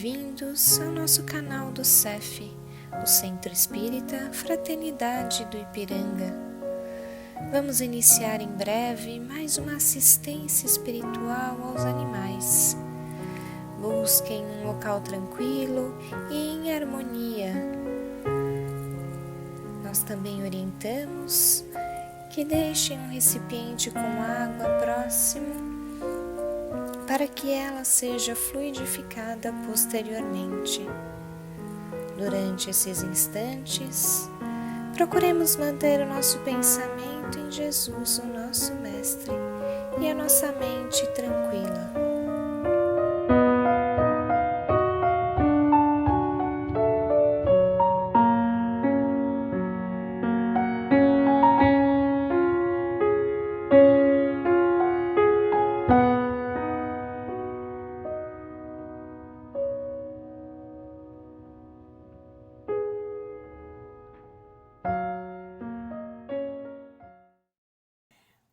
bem-vindos ao nosso canal do CEF, o Centro Espírita Fraternidade do Ipiranga. Vamos iniciar em breve mais uma assistência espiritual aos animais. Busquem um local tranquilo e em harmonia. Nós também orientamos que deixem um recipiente com água próximo para que ela seja fluidificada posteriormente. Durante esses instantes, procuremos manter o nosso pensamento em Jesus, o nosso Mestre, e a nossa mente tranquila.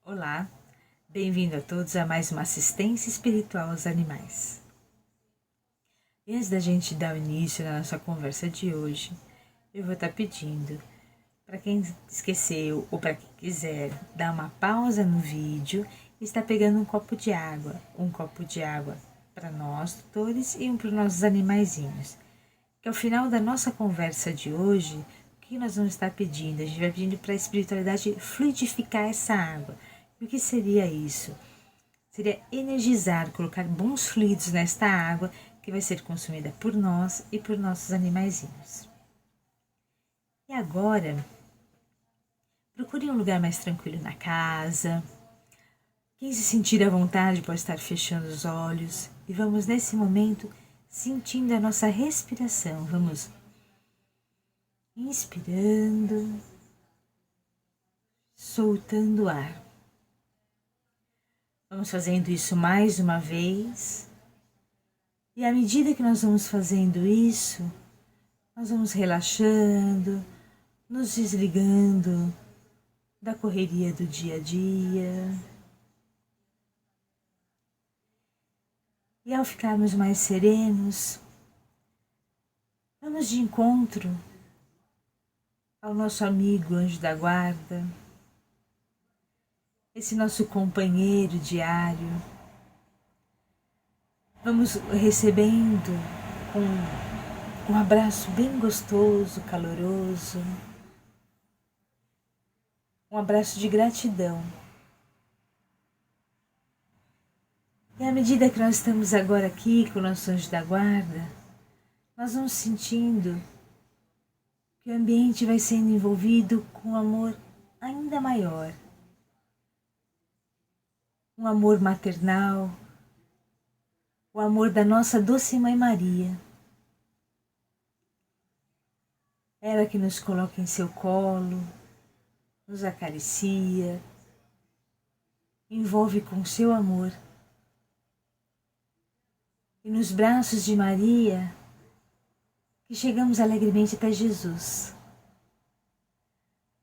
Olá, bem-vindo a todos a mais uma assistência espiritual aos animais. E antes da gente dar o início na nossa conversa de hoje, eu vou estar pedindo para quem esqueceu ou para quem quiser dar uma pausa no vídeo e estar pegando um copo de água para nós, tutores, e um para os nossos animaizinhos. Que ao final da nossa conversa de hoje, o que nós vamos estar pedindo? A gente vai pedindo para a espiritualidade fluidificar essa água. E o que seria isso? Seria energizar, colocar bons fluidos nesta água que vai ser consumida por nós e por nossos animaizinhos. E agora, procure um lugar mais tranquilo na casa. Quem se sentir à vontade pode estar fechando os olhos e vamos nesse momento sentindo a nossa respiração. Vamos inspirando, soltando o ar. Vamos fazendo isso mais uma vez. E à medida que nós vamos fazendo isso, nós vamos relaxando, nos desligando da correria do dia a dia. E ao ficarmos mais serenos, vamos de encontro ao nosso amigo anjo da guarda, esse nosso companheiro diário. Vamos recebendo um abraço bem gostoso, caloroso, um abraço de gratidão. E à medida que nós estamos agora aqui com o nosso anjo da guarda, nós vamos sentindo que o ambiente vai sendo envolvido com um amor ainda maior. Um amor maternal, o amor da nossa doce Mãe Maria. Ela que nos coloca em seu colo, nos acaricia, envolve com seu amor. E nos braços de Maria, que chegamos alegremente até Jesus,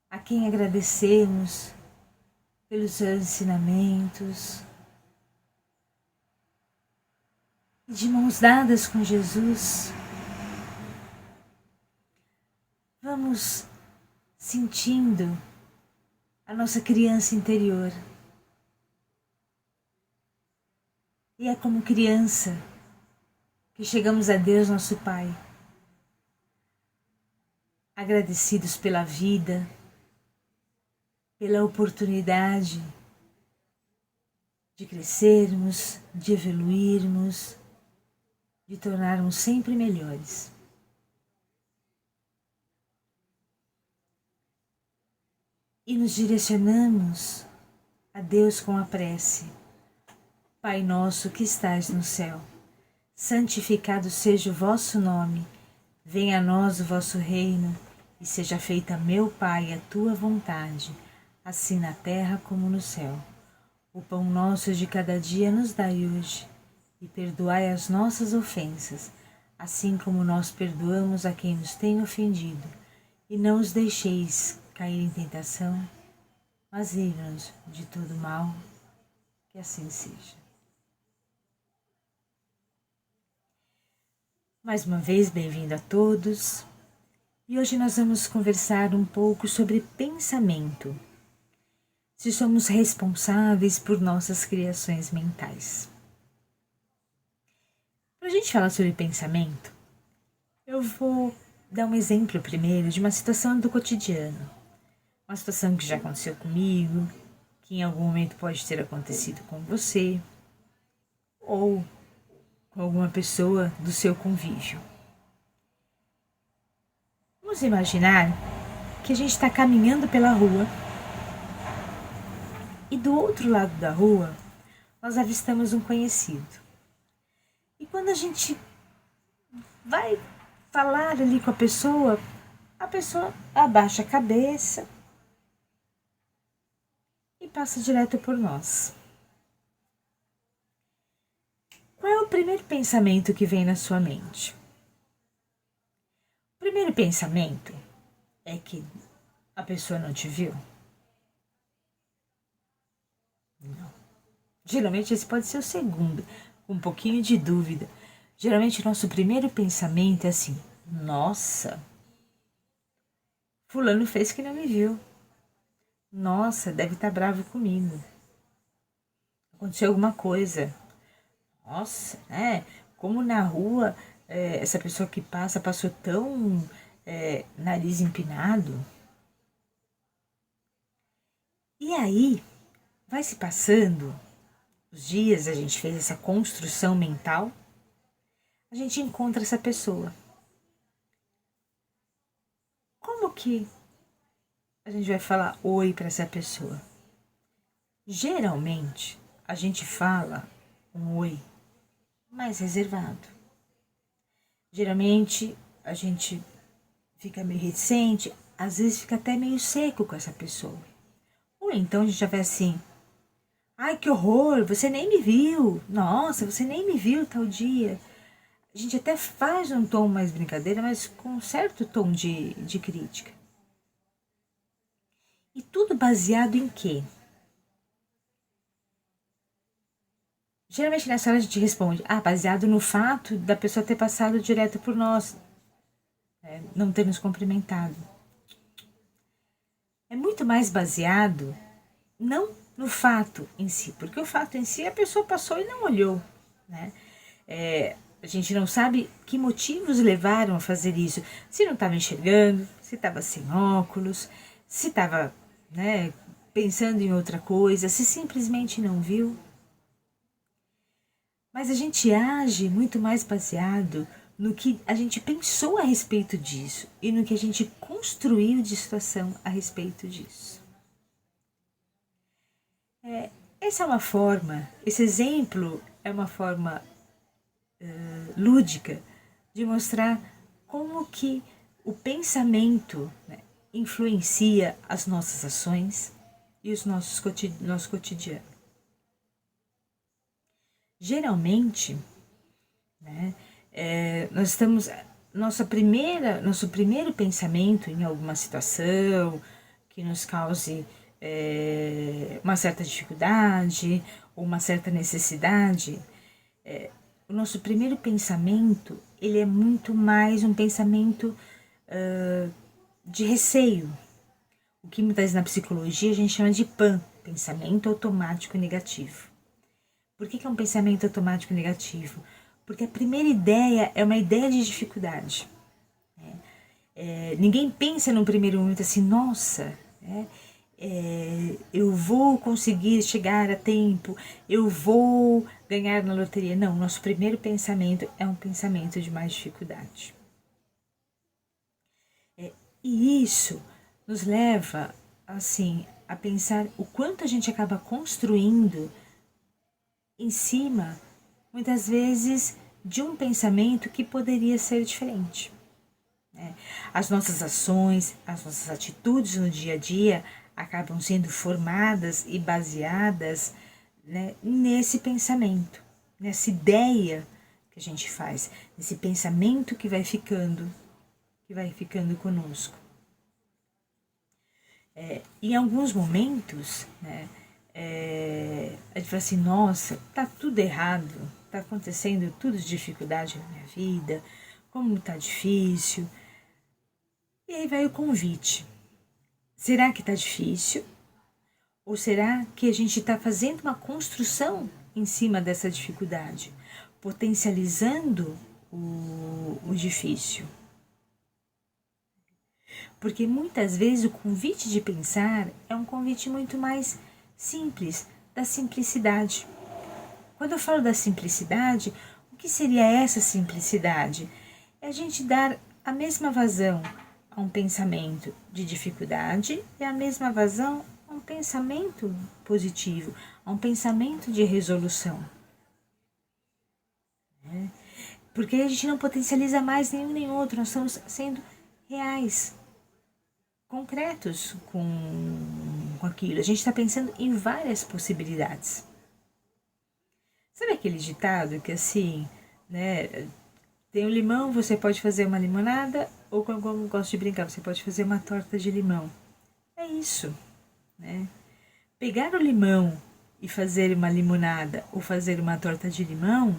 a quem agradecemos pelos seus ensinamentos. E de mãos dadas com Jesus, vamos sentindo a nossa criança interior. E é como criança que chegamos a Deus, nosso Pai, agradecidos pela vida, pela oportunidade de crescermos, de evoluirmos, de tornarmos sempre melhores. E nos direcionamos a Deus com a prece. Pai nosso que estais no céu, santificado seja o vosso nome, venha a nós o vosso reino, e seja feita, meu Pai, a tua vontade, assim na terra como no céu. O pão nosso de cada dia nos dai hoje, e perdoai as nossas ofensas, assim como nós perdoamos a quem nos tem ofendido, e não os deixeis cair em tentação, mas livra-nos de todo mal, que assim seja. Mais uma vez, bem-vindo a todos. E hoje nós vamos conversar um pouco sobre pensamento. Se somos responsáveis por nossas criações mentais. Para a gente falar sobre pensamento, eu vou dar um exemplo primeiro de uma situação do cotidiano. Uma situação que já aconteceu comigo, que em algum momento pode ter acontecido com você, ou com alguma pessoa do seu convívio. Vamos imaginar que a gente está caminhando pela rua e do outro lado da rua nós avistamos um conhecido. E quando a gente vai falar ali com a pessoa abaixa a cabeça e passa direto por nós. Qual é o primeiro pensamento que vem na sua mente? O primeiro pensamento é que a pessoa não te viu? Não. Geralmente esse pode ser o segundo, com um pouquinho de dúvida. Geralmente o nosso primeiro pensamento é assim: nossa, fulano fez que não me viu. Nossa, deve estar bravo comigo. Aconteceu alguma coisa. Nossa, como na rua essa pessoa que passou tão nariz empinado. E aí, vai se passando os dias, a gente fez essa construção mental, a gente encontra essa pessoa. Como que a gente vai falar oi para essa pessoa? Geralmente, a gente fala um oi mais reservado. Geralmente, a gente fica meio reticente, às vezes fica até meio seco com essa pessoa. Ou então a gente já vai assim: ai, que horror, você nem me viu. Nossa, você nem me viu tal dia. A gente até faz um tom mais brincadeira, mas com um certo tom de crítica. E tudo baseado em quê? Geralmente nessa hora a gente responde: baseado no fato da pessoa ter passado direto por nós, não ter nos cumprimentado. É muito mais baseado não no fato em si, porque o fato em si a pessoa passou e não olhou, né? A gente não sabe que motivos levaram a fazer isso. Se não estava enxergando, se estava sem óculos, se estava pensando em outra coisa, se simplesmente não viu. Mas a gente age muito mais baseado no que a gente pensou a respeito disso e no que a gente construiu de situação a respeito disso. Essa é uma forma, esse exemplo é uma forma lúdica de mostrar como que o pensamento influencia as nossas ações e o nosso cotidiano. Geralmente, nós estamos nosso primeiro pensamento em alguma situação que nos cause uma certa dificuldade ou uma certa necessidade, o nosso primeiro pensamento ele é muito mais um pensamento de receio, o que muitas vezes na psicologia a gente chama de PAN, pensamento automático negativo. Por que é um pensamento automático negativo? Porque a primeira ideia é uma ideia de dificuldade. Ninguém pensa no primeiro momento assim: nossa, eu vou conseguir chegar a tempo, eu vou ganhar na loteria. Não, nosso primeiro pensamento é um pensamento de mais dificuldade. E isso nos leva assim a pensar o quanto a gente acaba construindo em cima, muitas vezes, de um pensamento que poderia ser diferente. As nossas ações, as nossas atitudes no dia a dia acabam sendo formadas e baseadas nesse pensamento, nessa ideia que a gente faz, nesse pensamento que vai ficando conosco. Em alguns momentos, a gente fala assim: nossa, tá tudo errado, tá acontecendo tudo de dificuldade na minha vida, como está difícil. E aí vai o convite. Será que está difícil? Ou será que a gente está fazendo uma construção em cima dessa dificuldade, potencializando o difícil? Porque muitas vezes o convite de pensar é um convite muito mais simples, da simplicidade. Quando eu falo da simplicidade, o que seria essa simplicidade? É a gente dar a mesma vazão a um pensamento de dificuldade e a mesma vazão a um pensamento positivo, a um pensamento de resolução. Porque a gente não potencializa mais nenhum nem outro, nós estamos sendo reais, concretos com aquilo. A gente está pensando em várias possibilidades. Sabe aquele ditado que assim, né? Tem um limão, você pode fazer uma limonada, ou como eu gosto de brincar, você pode fazer uma torta de limão. É isso, né? Pegar o limão e fazer uma limonada ou fazer uma torta de limão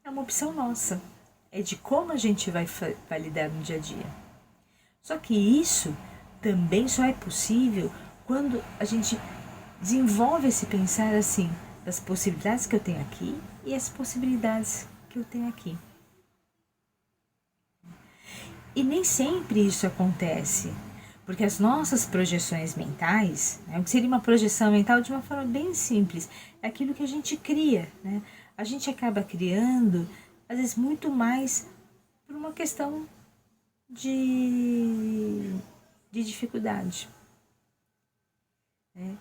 é uma opção nossa. É de como a gente vai lidar no dia a dia. Só que isso também só é possível quando a gente desenvolve esse pensar assim, das possibilidades que eu tenho aqui e as possibilidades que eu tenho aqui. E nem sempre isso acontece, porque as nossas projeções mentais, o que seria uma projeção mental de uma forma bem simples, é aquilo que a gente cria, né? A gente acaba criando, às vezes, muito mais por uma questão de dificuldade. Né?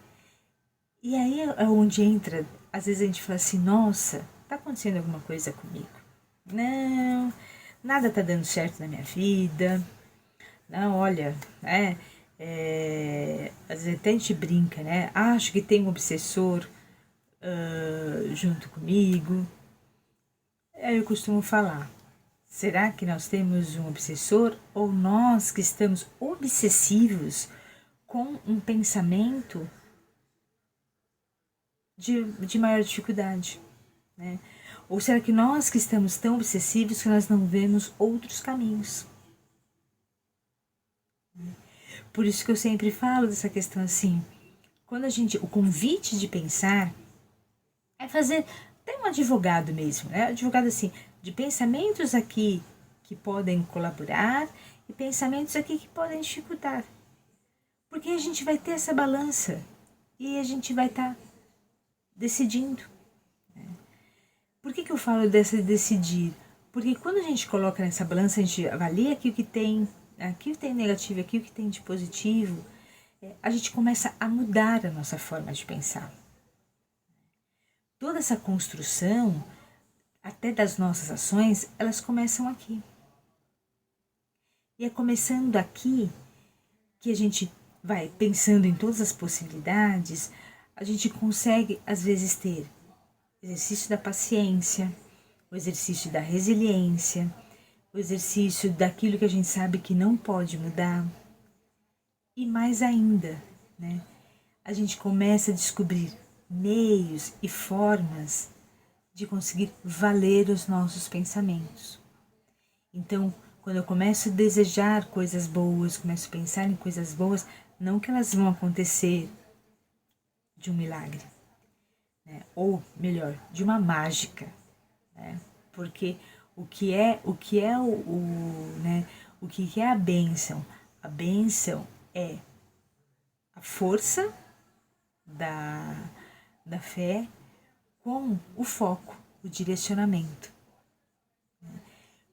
E aí é onde entra, às vezes a gente fala assim, nossa, tá acontecendo alguma coisa comigo? Não, nada tá dando certo na minha vida. Não, olha, às vezes até a gente brinca, né? Acho que tem um obsessor junto comigo. Eu costumo falar, será que nós temos um obsessor ou nós que estamos obsessivos com um pensamento de maior dificuldade, né? Ou será que nós que estamos tão obsessivos que nós não vemos outros caminhos? Por isso que eu sempre falo dessa questão assim, quando o convite de pensar é fazer, tem um advogado mesmo, né? Advogado assim, de pensamentos aqui que podem colaborar e pensamentos aqui que podem dificultar. Porque a gente vai ter essa balança e a gente vai estar decidindo. Por que eu falo dessa decidir? Porque quando a gente coloca nessa balança, a gente avalia aqui o que tem negativo, aqui o que tem de positivo, a gente começa a mudar a nossa forma de pensar. Toda essa construção, até das nossas ações, elas começam aqui. E é começando aqui que a gente vai pensando em todas as possibilidades, a gente consegue, às vezes, ter o exercício da paciência, o exercício da resiliência, o exercício daquilo que a gente sabe que não pode mudar. E mais ainda, né? A gente começa a descobrir meios e formas de conseguir valer os nossos pensamentos. Então, quando eu começo a desejar coisas boas, começo a pensar em coisas boas, não que elas vão acontecer de um milagre, né? Ou melhor, de uma mágica, né? Porque o que é a bênção? A bênção é a força da fé com o foco, o direcionamento.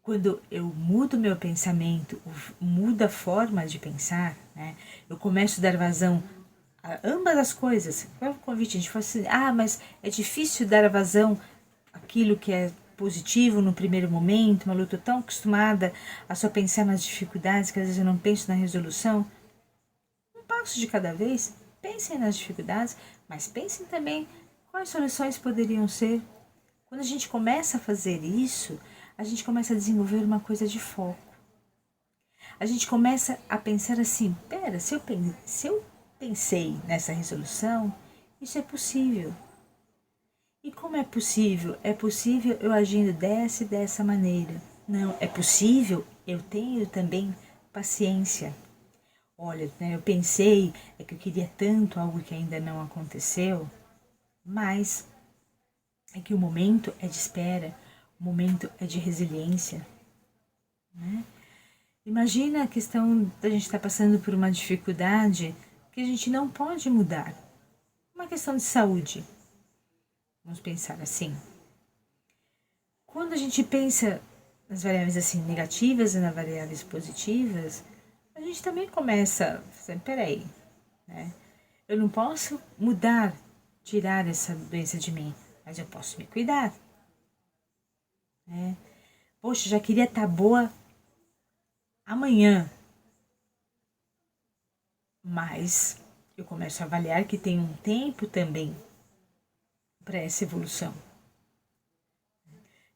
Quando eu mudo meu pensamento, mudo a forma de pensar, né? Eu começo a dar vazão a ambas as coisas. Qual é o convite? A gente fala assim, mas é difícil dar vazão àquilo que é positivo no primeiro momento, mas eu estou tão acostumada a só pensar nas dificuldades que às vezes eu não penso na resolução. Um passo de cada vez, pensem nas dificuldades, mas pensem também quais soluções poderiam ser. Quando a gente começa a fazer isso, a gente começa a desenvolver uma coisa de foco. A gente começa a pensar assim, se eu pensei nessa resolução, isso é possível. E como é possível? É possível eu agindo dessa e dessa maneira. Não, é possível, eu tenho também paciência. Olha, né, eu pensei que eu queria tanto algo que ainda não aconteceu, mas é que o momento é de espera, o momento é de resiliência, né? Imagina a questão da gente estar passando por uma dificuldade que a gente não pode mudar. Uma questão de saúde. Vamos pensar assim. Quando a gente pensa nas variáveis assim negativas e nas variáveis positivas, a gente também começa a dizer, peraí, né? Eu não posso mudar, tirar essa doença de mim, mas eu posso me cuidar, né? Poxa, já queria estar boa amanhã, mas eu começo a avaliar que tem um tempo também para essa evolução.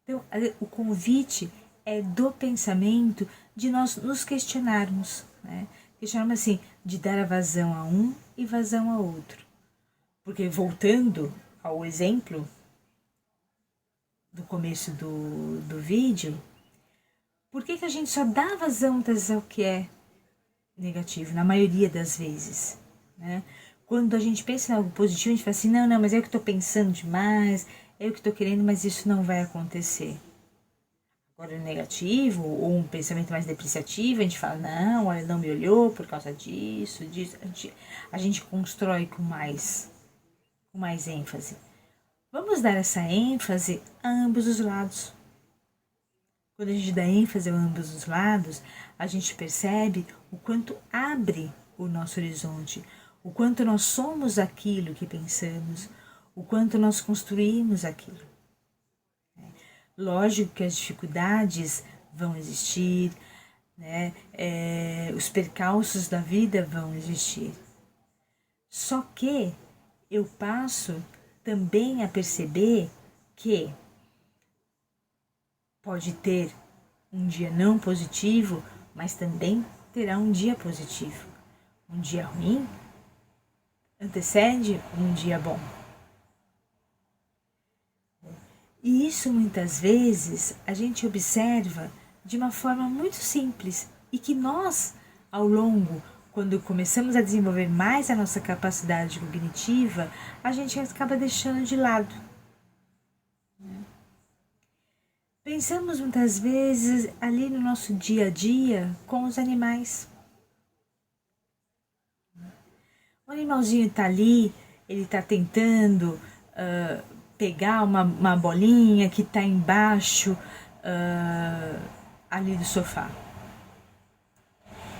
Então, o convite é do pensamento de nós nos questionarmos, né? Questionarmos assim, de dar a vazão a um e vazão a outro. Porque voltando ao exemplo do começo do vídeo, por que a gente só dá vazão muitas vezes ao que é negativo, na maioria das vezes, né? Quando a gente pensa em algo positivo, a gente fala assim, não, mas é eu que estou pensando demais, é eu que estou querendo, mas isso não vai acontecer. Agora, o negativo, ou um pensamento mais depreciativo, a gente fala, não, olha, não me olhou por causa disso. A gente constrói com mais ênfase. Vamos dar essa ênfase a ambos os lados. Quando a gente dá ênfase a ambos os lados, a gente percebe o quanto abre o nosso horizonte, o quanto nós somos aquilo que pensamos, o quanto nós construímos aquilo. Lógico que as dificuldades vão existir, né? Os percalços da vida vão existir. Só que eu passo também a perceber que pode ter um dia não positivo, mas também terá um dia positivo. Um dia ruim antecede um dia bom. E isso muitas vezes a gente observa de uma forma muito simples e que nós, ao longo, quando começamos a desenvolver mais a nossa capacidade cognitiva, a gente acaba deixando de lado. Pensamos muitas vezes ali no nosso dia a dia com os animais. O animalzinho está ali, ele está tentando pegar uma bolinha que está embaixo ali do sofá.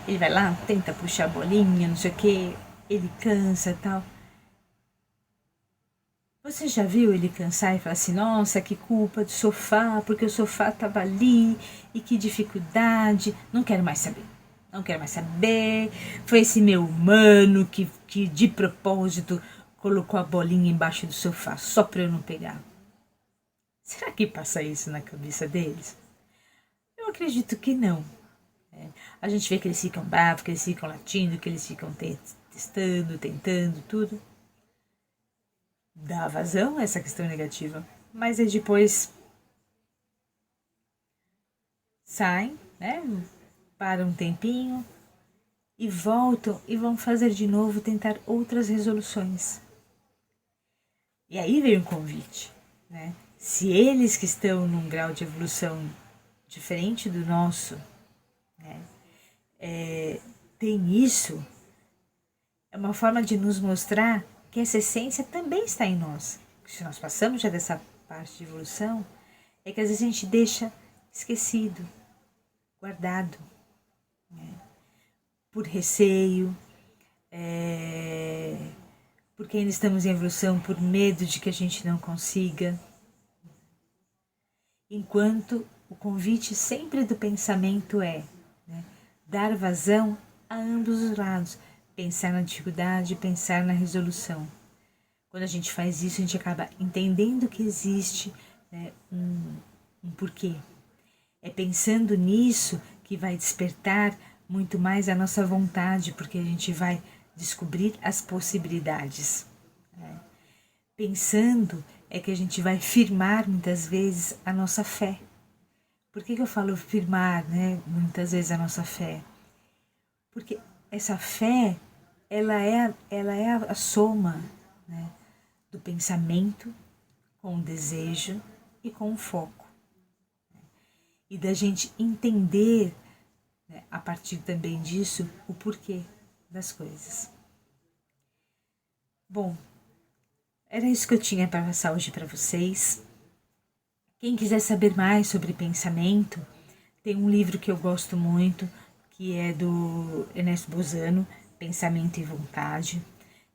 Ele vai lá, tenta puxar a bolinha, não sei o que, ele cansa e tal. Você já viu ele cansar e falar assim, nossa, que culpa do sofá, porque o sofá estava ali, e que dificuldade, não quero mais saber. Não quero mais saber, foi esse meu humano que de propósito colocou a bolinha embaixo do sofá, só para eu não pegar. Será que passa isso na cabeça deles? Eu acredito que não. A gente vê que eles ficam bravos, que eles ficam latindo, que eles ficam testando, tentando, tudo. Dá vazão a essa questão negativa. Mas aí depois saem, né? Param um tempinho e voltam e vão fazer de novo, tentar outras resoluções. E aí vem um convite, né? Se eles que estão num grau de evolução diferente do nosso, né, tem isso, é uma forma de nos mostrar que essa essência também está em nós. Se nós passamos já dessa parte de evolução, é que às vezes a gente deixa esquecido, guardado, né? Por receio, porque ainda estamos em evolução, por medo de que a gente não consiga. Enquanto o convite sempre do pensamento é, né, dar vazão a ambos os lados, pensar na dificuldade, pensar na resolução. Quando a gente faz isso, a gente acaba entendendo que existe, né, um porquê. É pensando nisso que vai despertar muito mais a nossa vontade, porque a gente vai descobrir as possibilidades, né? Pensando é que a gente vai firmar muitas vezes a nossa fé, Por que eu falo firmar, né, muitas vezes a nossa fé? Porque essa fé, ela é a soma, né, do pensamento com o desejo e com o foco. E da gente entender, né, a partir também disso, o porquê das coisas. Bom, era isso que eu tinha para passar hoje para vocês. Quem quiser saber mais sobre pensamento, tem um livro que eu gosto muito, que é do Ernesto Bozano, Pensamento e Vontade.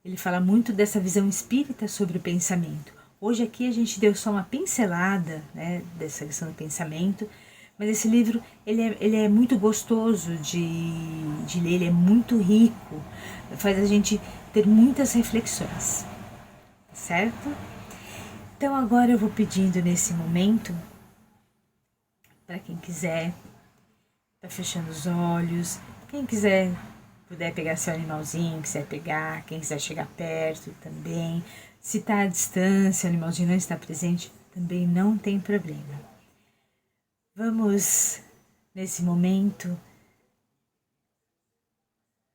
Ele fala muito dessa visão espírita sobre o pensamento. Hoje aqui a gente deu só uma pincelada, né, dessa questão do pensamento, mas esse livro ele é muito gostoso de ler, ele é muito rico, faz a gente ter muitas reflexões, certo? Então agora eu vou pedindo nesse momento, para quem quiser, tá fechando os olhos, quem quiser puder pegar seu animalzinho, quiser pegar, quem quiser chegar perto também, se está à distância, o animalzinho não está presente, também não tem problema. Vamos, nesse momento,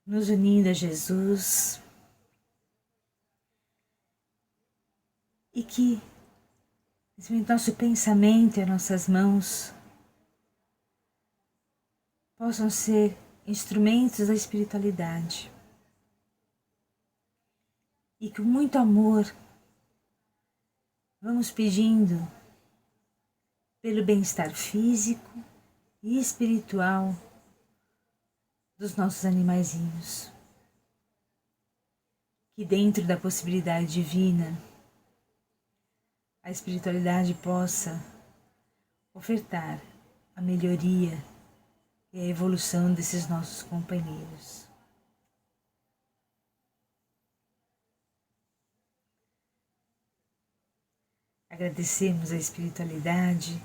nos unindo a Jesus e que nosso pensamento e as nossas mãos possam ser instrumentos da espiritualidade e com muito amor vamos pedindo pelo bem-estar físico e espiritual dos nossos animaizinhos, que dentro da possibilidade divina a espiritualidade possa ofertar a melhoria e a evolução desses nossos companheiros. Agradecemos a espiritualidade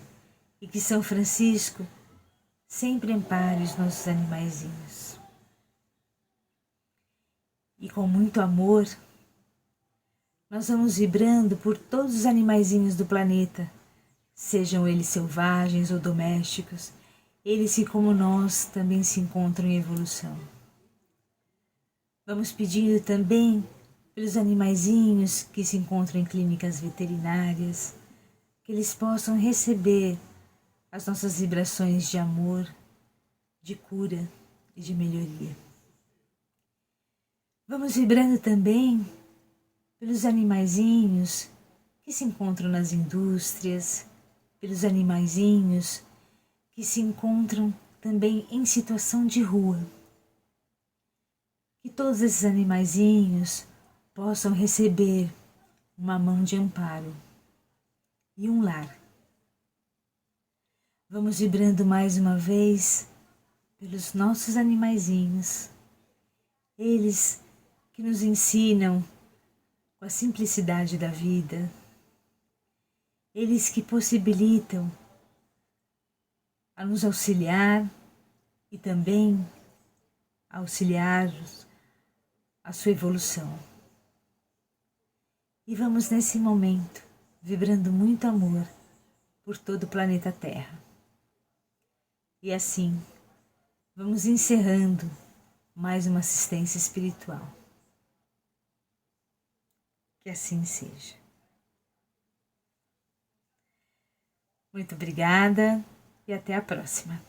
e que São Francisco sempre ampare os nossos animaizinhos. E com muito amor, nós vamos vibrando por todos os animaizinhos do planeta, sejam eles selvagens ou domésticos, eles que como nós também se encontram em evolução. Vamos pedindo também pelos animaizinhos que se encontram em clínicas veterinárias, que eles possam receber as nossas vibrações de amor, de cura e de melhoria. Vamos vibrando também pelos animaizinhos que se encontram nas indústrias, pelos animaizinhos que se encontram também em situação de rua. Que todos esses animaizinhos possam receber uma mão de amparo e um lar. Vamos vibrando mais uma vez pelos nossos animaizinhos, eles que nos ensinam com a simplicidade da vida, eles que possibilitam a nos auxiliar e também auxiliar a sua evolução. E vamos nesse momento vibrando muito amor por todo o planeta Terra. E assim, vamos encerrando mais uma assistência espiritual. Que assim seja. Muito obrigada e até a próxima.